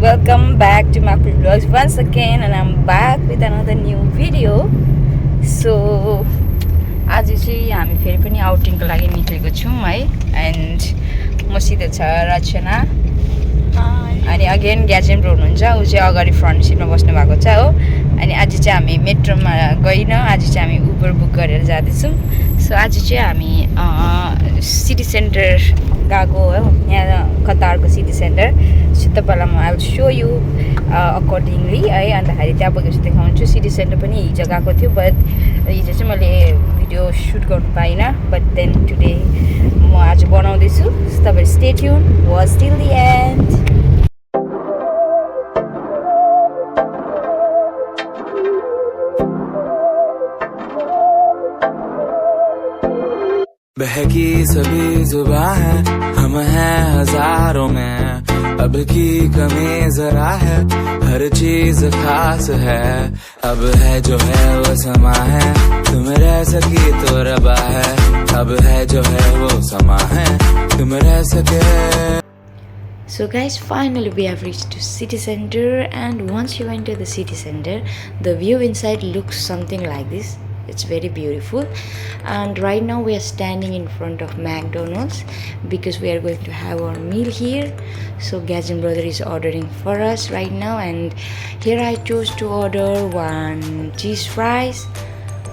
welcome back to my vlogs once again, and I'm back with another new video. So आज चाहिँ हामी फेरि पनि आउटिङको लागि निक्लेको छौँ है, एन्ड मसित छ रचना अनि अगेन ग्याजेन ब्रो हुनुहुन्छ, ऊ चाहिँ अगाडि फ्रन्ट सिटमा बस्नु भएको छ हो। अनि आज चाहिँ हामी मेट्रोमा गइनँ, आज चाहिँ हामी उबर बुक गरेर जाँदैछौँ। सो आज चाहिँ हामी सिटी सेन्टर गएको हो, यहाँ कतारको सिटी सेन्टर। सो तपाईँलाई म I will so you accordingly है, अन्तखेरि त्यहाँ पुगेपछि देखाउँछु। सिटी सेन्टर पनि हिजो गएको थियो, बट हिजो चाहिँ मैले भिडियो सुट गर्नु पाइनँ, बट देन टुडे म आज बनाउँदैछु। सो तपाईँ stay tune, watch till the end. बहकी सभी जुबां है, हम हैं हजारों में, अब की कमी जरा है, हर चीज खास है। अब है जो है वो समा है, तुम रह सकी तो रबा है। अब है जो है वो समा है, तुम रह सके। So guys, finally we have reached to city center, and once you enter the city center, the view inside looks something like this. It's very beautiful. And right now we are standing in front of McDonald's because we are going to have our meal here. So Gajan brother is ordering for us right now, and here I chose to order one cheese fries,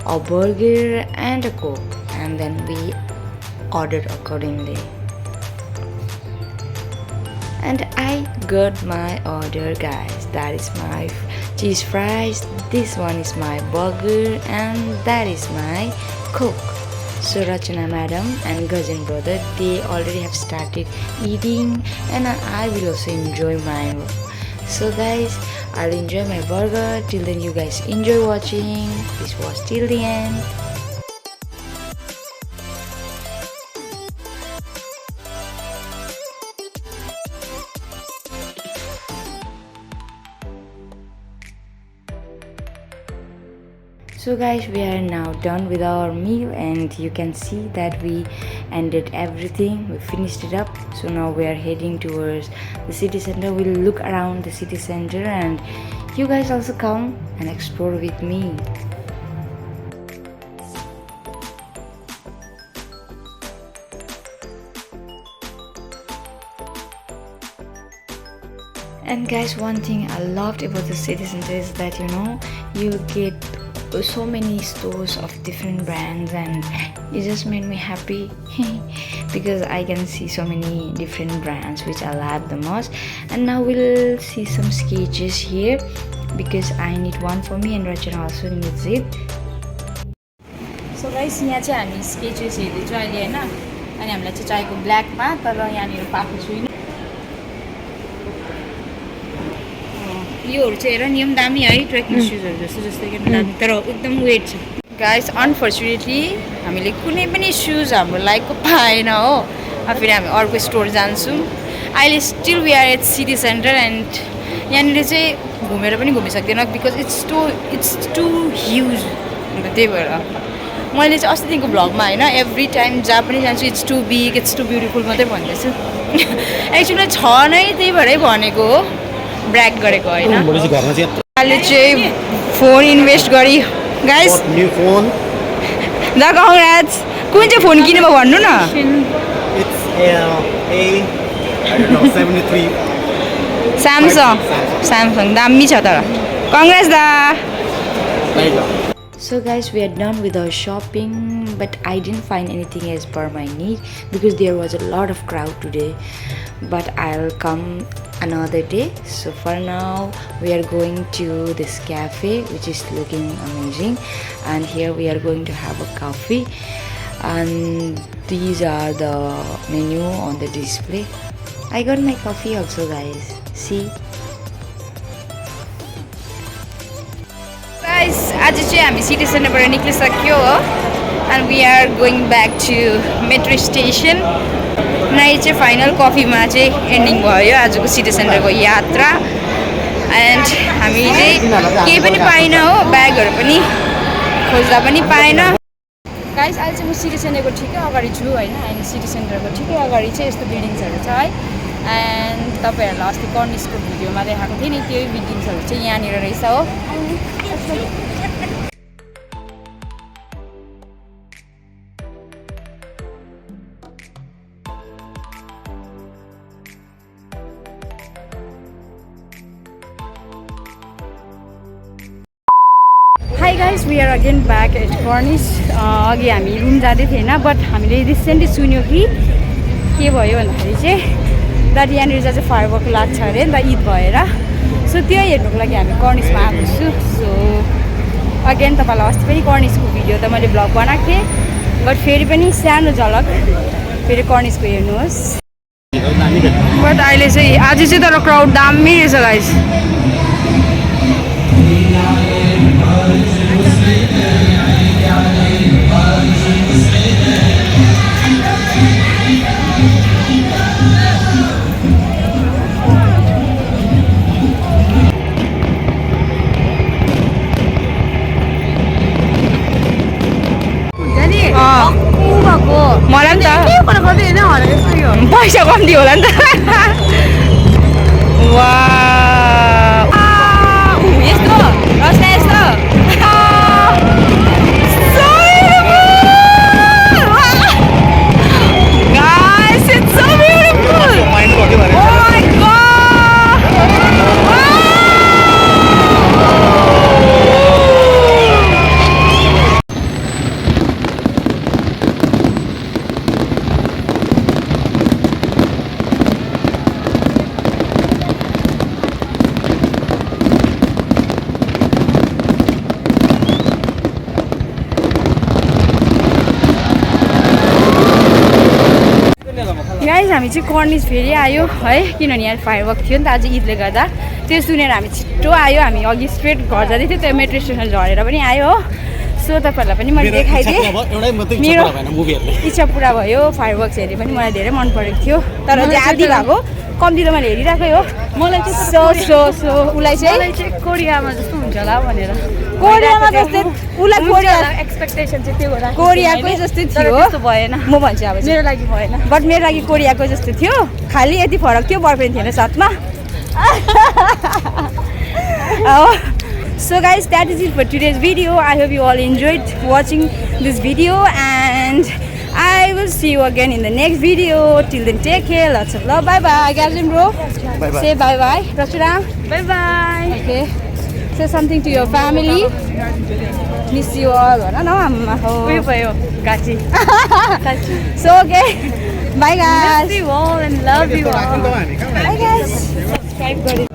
a burger and a coke, and then we ordered accordingly. And I got my order, guys. That is my cheese fries, this one is my burger, and that is my coke. So Rachana madam and Gajan brother, they already have started eating, and I will also enjoy mine. So guys, I'll enjoy my burger. Till then you guys enjoy watching. Please watch till the end. So guys, we are now done with our meal, and you can see that we ended everything, we finished it up. So now we are heading towards the city center. We'll look around the city center, and you guys also come and explore with me. And guys, one thing I loved about the city center is that you get so many stores of different brands, and it just made me happy because I can see so many different brands which I love the most. And now we'll see some sketches here because I need one for me and Rachana also needs it. So guys, यहाँ चाहिँ हामी sketches हेर्दैछौँ अहिले हैन, अनि हामीलाई चाहिँ चाहिएको ब्ल्याकमा, तर यहाँनिर पाएको छुइनँ। योहरू चाहिँ हेर नि, यो दामी है, ट्रेकिङ सुजहरू जस्तै के दामी, तर एकदम वेट छ। गाइस, अनफर्चुनेटली हामीले कुनै पनि सुज हाम्रो लाइकको पाएन हो। फेरि हामी अर्को स्टोर जान्छौँ। अहिले still we are at city centre, and यहाँनिर चाहिँ घुमेर पनि घुमिसक्दैन बिकज इट्स टु ह्युज। अन्त त्यही भएर मैले चाहिँ अस्तिदेखिको भ्लगमा होइन, एभ्री टाइम जहाँ पनि जान्छु it's too big, it's too beautiful मात्रै भन्दैछु। एक्चुअली छ नै, त्यही भएरै भनेको हो, ब्र्याक गरेको होइन। अहिले चाहिँ फोन इन्भेस्ट गरी guys, new phone the congrats. कुन चाहिँ फोन किन्नु भयो भन्नु न। स्यामसङ दामी छ तर। कङ्ग्रेट्स दा। So guys, we are done with our shopping, but I didn't find anything as per my need because there was a lot of crowd today, but I'll come another day. So for now we are going to this cafe which is looking amazing, and here we are going to have a coffee, and these are the menu on the display. I got my coffee also, guys. See guys, आज चाहिँ हामी city सेन्टरबाट निक्लिसक्यो हो, and we are going back to metro station. नाइ चाहिँ final कफीमा चाहिँ ending भयो आजको city सेन्टरको यात्रा, एन्ड हामीले केही पनि पाएन हो, ब्यागहरू पनि खोज्दा पनि पाएन। गाइस, अहिले चाहिँ म सिटी सेन्टरको ठिकै अगाडि छु होइन, अनि सिटी सेन्टरको ठिकै अगाडि चाहिँ यस्तो बिल्डिङ्सहरू छ है, एन्ड तपाईँहरूलाई अस्ति कर्निसको भिडियोमा देखाएको थिएँ नि त्यही बिल्डिङ्सहरू चाहिँ यहाँनिर रहेछ हो Hi guys, we are again back at Corniche. अघि हामी रुम जाँदै थिएन बट हामीले रिसेन्टली सुन्यो कि के भयो भन्दाखेरि चाहिँ द्याट यहाँनिर चाहिँ फायरवर्क लाग्छ अरे नि त ईद भएर सो त्यो हेर्नुको लागि हामी कर्निसमा आएको छु सो अगेन तपाईँलाई अस्ति पनि कर्निसको भिडियो त मैले भ्लग बनाएको थिएँ बट फेरि पनि सानो झलक फेरि कर्निसको हेर्नुहोस् बट अहिले चाहिँ आज चाहिँ तर क्राउड दामी रहेछ गाइस मलाई पनि त पैसा कम्ती होला नि त यस्तो रस्ता यस्तो Guys, it's so beautiful! Oh my god! Guys हामी चाहिँ कर्निस फेरि आयो है किनभने यहाँ फायरवर्क थियो नि त आज ईदले गर्दा त्यो सुनेर हामी छिट्टो आयो हामी अघि स्ट्रेट घर जाँदै थियो त्यो मेट्रो स्टेसन झरेर पनि आयो हो सो तपाईँहरूलाई पनि मैले देखाइदिएँ मेरो इच्छा पुरा भयो फायरवर्क्स हेरेँ पनि मलाई धेरै मन परेको थियो तर चाहिँ आधी भएको कम्ती त मैले हेरिरहेकै हो मलाई चाहिँ उसलाई चाहिँ कोरियामा जस्तो हुन्छ होला भनेर कोरियामा जस्तै उसलाई कोरिया एक्सपेक्टेसन चाहिँ त्यो होला कोरियाकै जस्तै थियो भएन म भन्छु अब मेरो लागि भएन बट मेरो लागि कोरियाको जस्तो थियो खालि यति फरक थियो बयफ्रेन्ड थिएन साथमा So guys, that is it for today's video. I hope you all enjoyed watching this video and I will see you again in the next video. Till then, take care. Lots of love. Bye bye. Gazin bro. Bye bye. Say bye bye. Rachura. Bye bye. Okay. Say something to your family. Miss you all. No, Gachi. So okay. Bye guys. Miss you all and love you all. Bye guys. Subscribe.